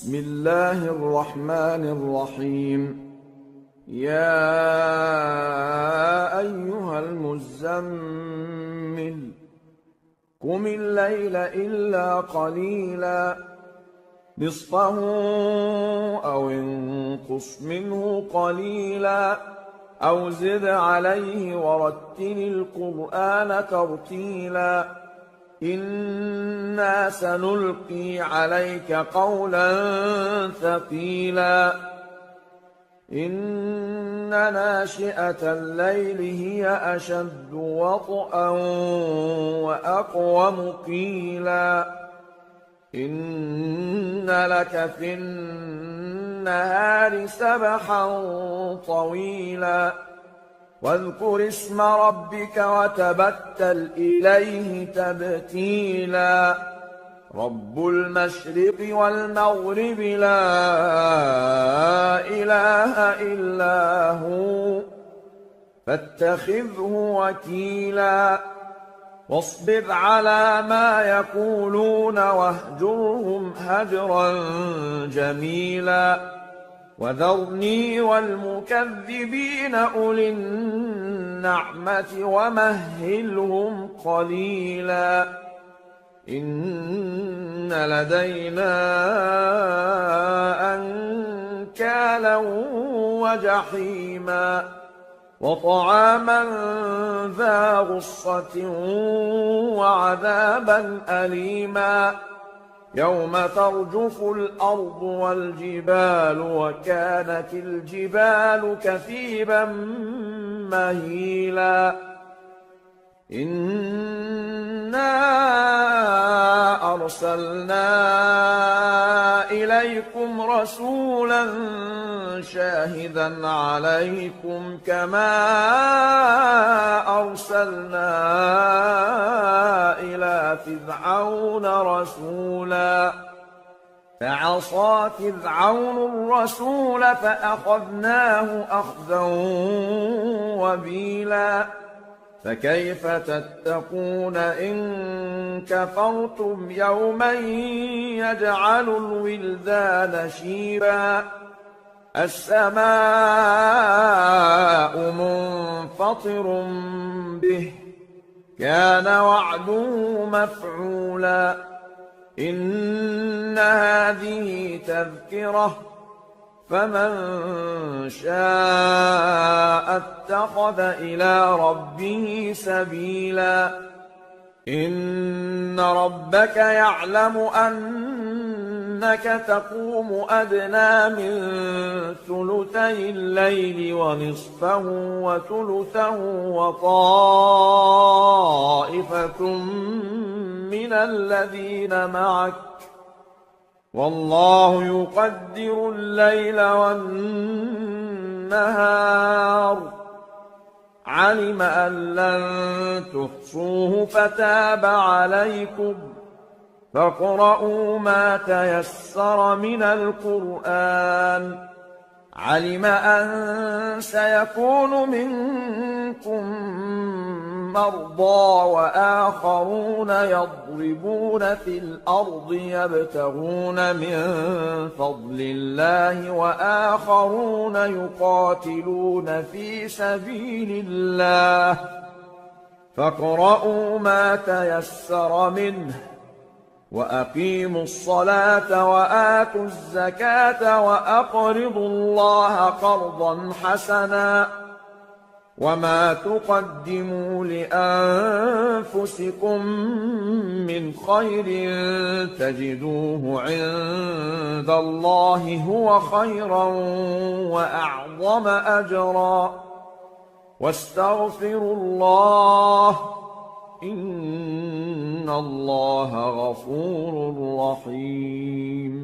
بسم الله الرحمن الرحيم. يا أيها المزمل قم الليل إلا قليلا نصفه أو انقص منه قليلا أو زد عليه ورتل القرآن ترتيلا إنا سنلقي عليك قولا ثقيلا إن ناشئة الليل هي أشد وطئا وأقوم قيلا إن لك في النهار سبحا طويلا واذكر اسم ربك وتبتل إليه تبتيلا رب المشرق والمغرب لا إله إلا هو فاتخذه وكيلا واصبر على ما يقولون واهجرهم هجرا جميلا وذرني والمكذبين أولي النعمة ومهلهم قليلا إن لدينا أنكالا وجحيما وطعاما ذا غصة وعذابا أليما يوم ترجف الأرض والجبال وكانت الجبال كثيبا مهيلا إنا أرسلنا إليكم رسولا شاهدا عليكم كما أرسلنا إلى فرعون رسولا فعصى فرعون الرسول فأخذناه أخذا وبيلا فكيف تتقون إن كفرتم يوما يجعل الولدان شيبا السماء منفطر به كان وعده مفعولا إن هذه تذكرة فمن شاء اتخذ إلى ربه سبيلا إن ربك يعلم أنك تقوم أدنى من ثلثي الليل ونصفه وثلثه وطائفة من الذين معك والله يقدر الليل والنهار علم أن لن تحصوه فتاب عليكم فاقرؤوا ما تيسر من القرآن علم أن سيكون منكم مرضى وآخرون يضربون في الأرض يبتغون من فضل الله وآخرون يقاتلون في سبيل الله فاقرؤوا ما تيسر منه وأقيموا الصلاة وآتوا الزكاة وأقرضوا الله قرضا حسنا وما تقدموا لأنفسكم من خير تجدوه عند الله هو خيرا وأعظم أجرا واستغفروا الله إن الله غفور رحيم